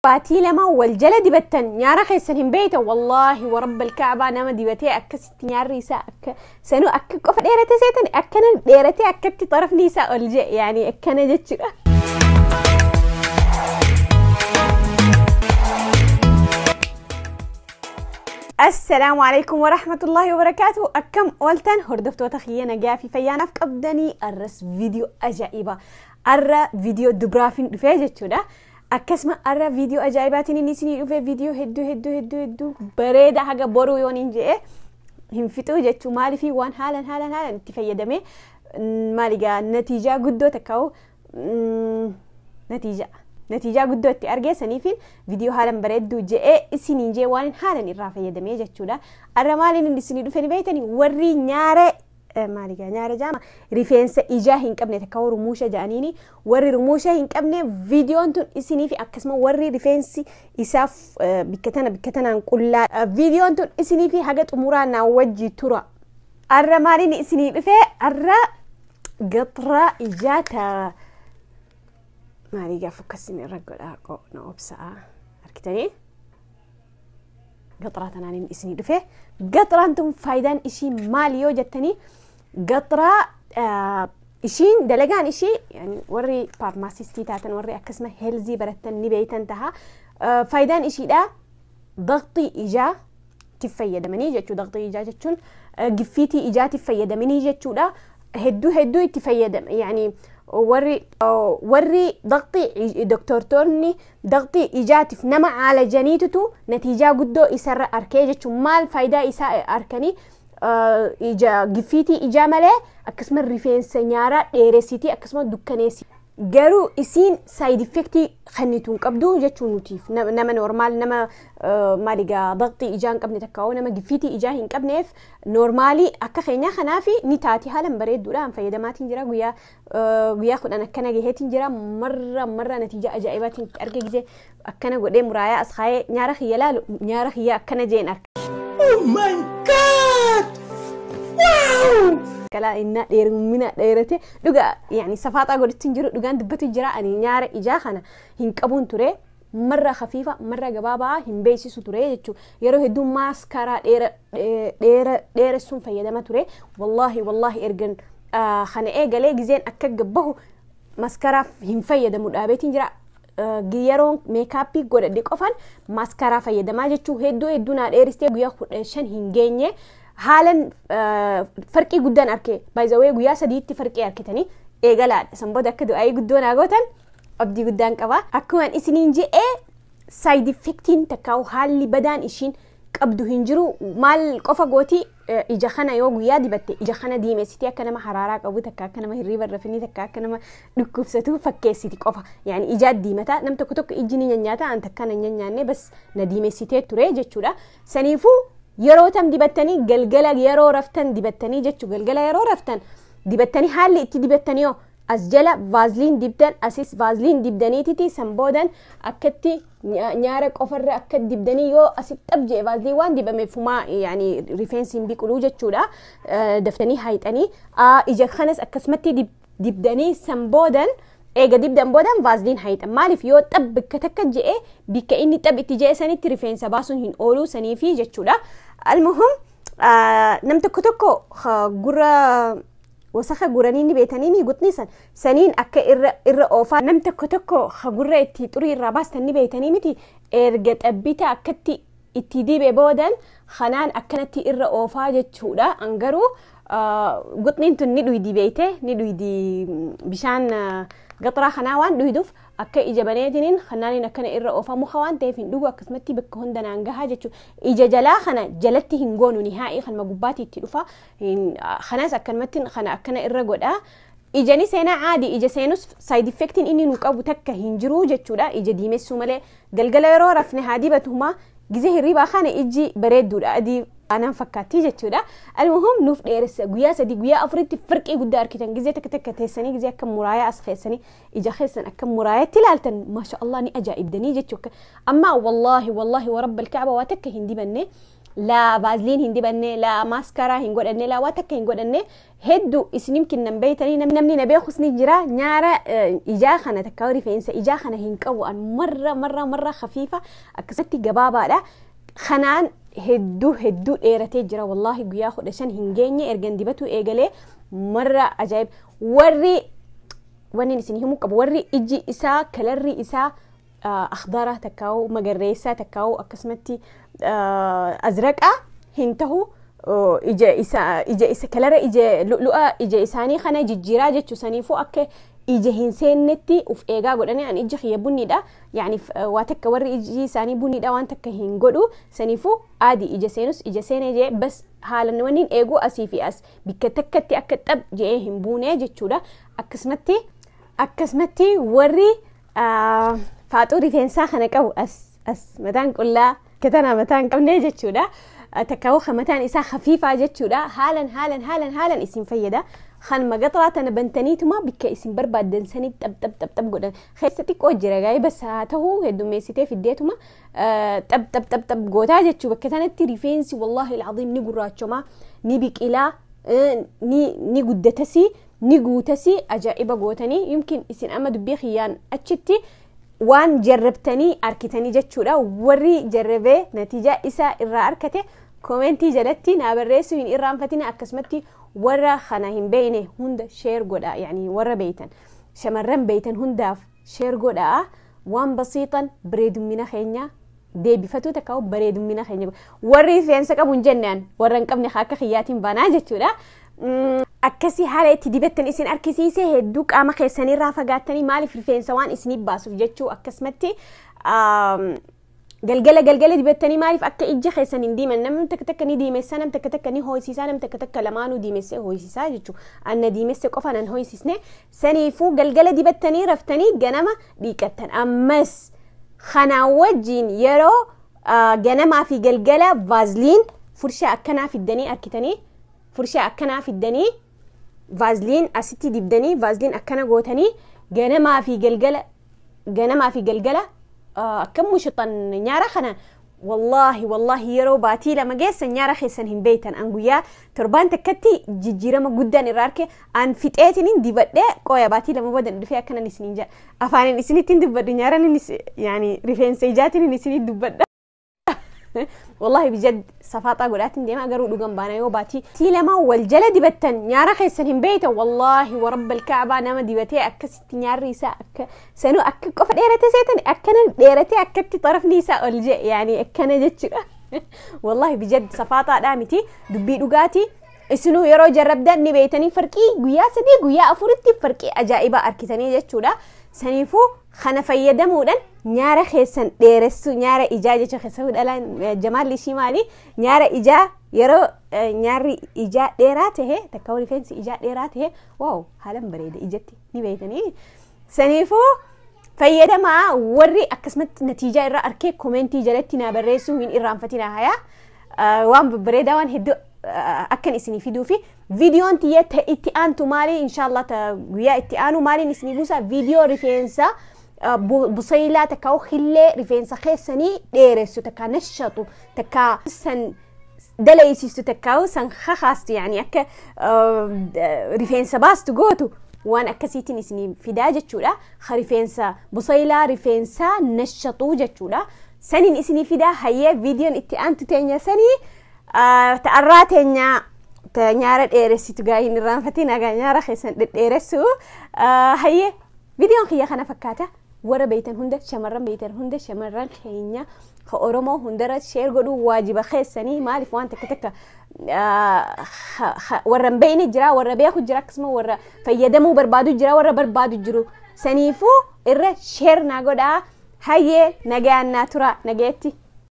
باتي لما والجلد دبتن نيارا خيسن بيته والله ورب الكعبة نما دبتي أكست نيار ريسا سنو أكك أفر ديرتي سيتن أكنا ديرتي أكتي طرف نيسا ألجي يعني أكنا جتشرا. السلام عليكم ورحمة الله وبركاته. أكم أولتن هردفتو تخيينا جافي فيانا في قبدني الرس فيديو أجائبة الرا فيديو دبرافين رفاجتشو ده akkasuma arra video ajaa'ibaatiin inni isinii dhufe video hedduu bareeda haga boruu yoon injee hin fixuu jechuu maaliifii waan haalan itti fayyadame maaligaa natiijaa guddoo takka'u natiijaa guddoo itti argeessaniifin video haalan bareedduu je'ee isinii jee waan haalan irraa fayyadamee jechuudha. Arra maaliin inni isinii dhufe ni beeytanii warri nyaara maaligaa nyaara jaama rifeensa ijaa hin qabne takka'u rumuusha ja'aniini warri rumuusha hin qabne videoon tun isinii fi akkasuma warri rifeensi isaaf bikkatanaan qullaa videoon tun isinii fi haga xumuraa naa wajji tura. Arra maaliin isinii dhufe arra gaxraa ijaata maaligaa fokkasin irra godhaa qo'na obsa'a arkitanii gaxraa tanaan isinii dhufe gaxraan tun faayidaan ishii maali yoo jettanii gaxraa ishiin dalagaan ishii yani warri faarmaasistii taatan warri akkasuma heelzii baratan ni beeytan taha faayidaan ishiidha daqxii ijaa tif fayyadamanii jechuu daqxii ijaa jechuun giffiitii ijaatiif fayyadamanii jechuudha. hedduu itti fayyadama yani warri daqxii doktortoonni daqxii ijaatiif nama caalajaniitutu natiijaa guddoo isarra arkee jechuun maal faayidaa isaa arkanii ija giffiitii ijaa malee akkasuma rifeensa nyaaraa dheeressitii akkasuma dukkaneessi garuu isiin side effectii kannituun qabdu jechuun nutiif nama normaal nama maaligaa daqxii ijaa hin qabne takka'u nama giffiitii ijaa hin qabneef normaalii akka keenya kanaafi ni taati haalan bareedduudhaan fayyadamaatiin jira guyyaa kudhan akkana gaheetiin jira marra natiijaa ajaa'ibaatiin arge gisee akkana godhee muraayaa as kaayee nyaara kiyya laalu nyaara kiyya akkana jeen arka. Oh my god! Wow! kala inna dheerumina dheerate dhuga yani safaaxaa godhitin jiru dhugaan dubbatu jira ani nyaara ijaa kana hin qabuun ture marra khafiifa marra gabaabaa hin beeysisu ture jechu yeroo hedduu maaskaraa dheeressuun fayyadama ture wallahi ergan kana eegalee gizeen akka gabbahu maaskaraaf hin fayyadamu dhaabeetiin jira yeroon meekaappii godhadhe qofan maaskaraa fayyadamaa jechuu hedduu naa dheeristee guyyaa 15 hin geenye haalan farqii guddaan arke by the way guyyaa 3tti farqii arkitanii eegalaadha sanbooda akka du'aayii guddoo naa gootan abdii guddaan qaba. Akkuma isiniin je'ee side effectiin takkaawu haalli badaan ishiin qabdu hin jiru maal qofa gootii ija kana yoo guyyaa dibatte ija kana diimessitee akka nama haraaraa qabu takka akka nama hirriba rafanii takka akka nama dhukkubsatu fakkeessiti qofa yani ija diimata nam tokko ijji ni nyaata an takka na nyaanne bas na diimessitee ture jechuudha. Saniifuu yeroo tam dibattanii galgala yeroo raftan dibattanii jechuu galgala yeroo raftan dibattanii haalli itti dibattanii as jala vaazliin dibdan asis vaazliin dibdaniititi sanboodan akkatti nyaara qofarra akka dibdanii yoo asit xabjee vaazliin waan dibameefumaa yani rifeensiin biqiluu jechuudha daftanii hayxanii ija kanas akkasumatti dibdanii sanboodan eega dibdan boodan vaazliin hayxan maaliif yoo xab bikka takka je'e bikka inni xab itti je'e sanitti rifeensa baasuun hin ooluu saniifi jechuudha. Almuhum nam tokko gurra wasakha guranii ni beetanii ni gutnisan saniin akka irra oofaa nam tokko gurra itti xurii irraa baastan ni beetanii miti erga xabbita akkatti itti dibe boodan kanaan akkanatti irra oofaa jechuudha. Angaruu gutniin tun ni dhuydi beeyte ni dhuydi bishaan gaxraa kanaa waan dhuyduuf akka ija baneetiniin kanaaniin akkana irra oofaa muka waan ta'eef hin dhugu akkasumatti bakka hundanaan gahaa jechuudha. Ija jalaa kana jalatti hin goonu nihaa'ii kanuma gubbaatti itti dhufa kanas akkanumatti kana akkana irra godhaa. Ijani seenaa caadi ija seenus side effectiin inni nu qabu takka hin jiru jechuudha. Ija diimessuu malee galgala yeroo rafne haa dibatumaa gizee hirribaa kana iji bareedduudha adii aanan fakkaatti jechuudha. Almuhum nuuf dheeressa guyyaa 3 guyyaa 4tti farqii guddaa arkitan gizee takka teessanii gizee akka muraayaa as keessanii ija keessan akka muraayaatti ilaaltan maasha Allah ni ajaa'ibdanii jechuudha. Amma wallahi wa rabbil ka'ba waa takka hin dibanne لا فازلين هندي بني لا ماسكارا هنقول أني لا واتك هنقول أني هدو اسنيم كنا بيتني نمني نبي خصني جرا نيارا إجا خنا تكوري في إنسا إجا خنا هنكو أن مرة خفيفة أكستي جبابة لا خنان هدو إيرتي جرا والله جيا خد عشان هنجيني إرجن دبتو إيجالي مرة عجيب وري واني نسيني هم كبوري إجي إسا كلري إسا أخضرة تكاو مجريسة تكاو أكسمتي أزرقة هنتهو إجا إسا كلرة إجا لؤلؤة إجا إساني خنا جيرا جتشو سنيفو أك إجا هنسين نتي وف إيجا قولاني أن إجا خيبوني دا يعني واتك وري إجي ساني بوني دا وانتك هنقولو سنيفو عادي إجا سينوس إجا سيني جي بس حالا نوانين إيجو أسيفي أس بكتكتي أكتب جي هنبوني جتشو دا أكسمتي وري فاتوري فينسا خنا كو أس متان كلها كتنا متان كم نيجي تشودا تكوخ متان إسا خفيفة جت تشودا حالا اسم فيدا خان ما قطرات أنا بنتنيتما بك اسم برباد دنسني تب قدن خيستك أجرا جاي بس هاته هدو ميسيتي في الديتما تب قوتا جت شو بكتنا تريفينسي والله العظيم نقرات شما نبيك إلى ني قدتسي نيجوتسي أجائب قوتني يمكن اسم أما دبي خيان أتشتي وان جربتني أركتني جتشورا وري جربه نتيجة إسا إرا أركته كومنتي جلتي نابرسو إن إرام فتنا أكسمتي ورا خناهم بينه هند شير قدا يعني ورا بيتن شمرن بيتن هنداف شير قدا وان بسيطا بريد من خينيا دي بفتو تكاو بريد من خينيا وري فينسك أبو جنان ورن كم خاك خياتين بنا جتشورا أكسي حالة تدبتن إسن أركسيسي هدوك أما خيساني رافقاتني مالي في الفين سوان إسني باسو جتشو أكسمتي قلقلة دبتني مالي في أكا إجي خيساني ديما نم تكتكني ديمسا نم تكتكني هويسيسا نم تكتك لمانو ديمسا هويسيسا جتشو أنا ديمسا قفانا هويسيسني سنيفو قلقلة دبتني رفتني جنما ديكتن أمس خناوجين يرو جنما في قلقلة فازلين فرشة أكنا في الدني أركتني فرشة أكنا في الدني فازلين أستي دبدني فازلين أكنا قوتني جنما في قلقلة كم مشطن نيارا خنا والله يرو باتي لما جيس نيارا خيسن هم بيتن أنقويا تربان تكتي جيجيرا ما قدان الراركي أن فتاتنين دبده قويا باتي لما بدن رفيا كنا نسنين جا أفاني نسنين تندبد نيارا يعني رفين سيجاتني نسنين دبده والله بجد صفاطة قولات ديما قروا لقم بانا يوباتي تي لما والجلة دبتن نيارا خيسن بيتا والله ورب الكعبة نما دبتي أكست نيار ريسا سنو قف ديرتي سيتن أكنا ديرتي أكتي طرف نيسا الجي يعني أكنا جتش والله بجد صفاطة دامتي دبي لقاتي اسنو يرو جرب داني بيتني فرقي قويا سدي قويا أفورتي فرقي أجائبا أركتني جتشو دا سنيفو خنا فيدمودن نيارا خيسن ديرسو نيارا إجاجة خيسو دالان جمال لشي مالي نيارا إجا يرو نياري إجا ديراته تكوري فينسي إجا ديراته واو حالا بريد إجتي نبيتني سنيفو فيدما وري أكسمت نتيجة إرا أركي كومنتي جلتي نابرسو من إرام فتنا هيا وان بريدا وان هدو أكن إسني فيديو في فيديو أنتي اتئانتو مالي إن شاء الله تقويا اتئانو مالي نسني بوسا فيديو ريفينسا بصيلة تكاو خلي ريفينسا خيساني ديرسو تكا نشطو تكا سن دليسيستو تكاو سن خخاستو يعني أكا ريفينسا باستو قوتو وان أكسيتي نسني فيدا جتشولا خريفينسا بصيلة ريفينسا نشطو جتشولا سنين إسني فيدا هيا فيديو اتئانتو تانيا سني تأراتنيا تنيارة ديرسي تجاهين الرانفتين أجا نيارة خيسن ديرسو هي فيديو خيا خنا فكاته ورا بيتن هندا شمرن بيتن هندا شمرن خينيا خأورمو هندرة شير قدو واجب خيسني ما أعرف وان تكتك ورا بيني جرا ورا بياخد جرا قسمه ورا فيدمو بربادو جرا ورا بربادو جرو سنيفو إره شير ناقودا هاي نجا ناتورا نجاتي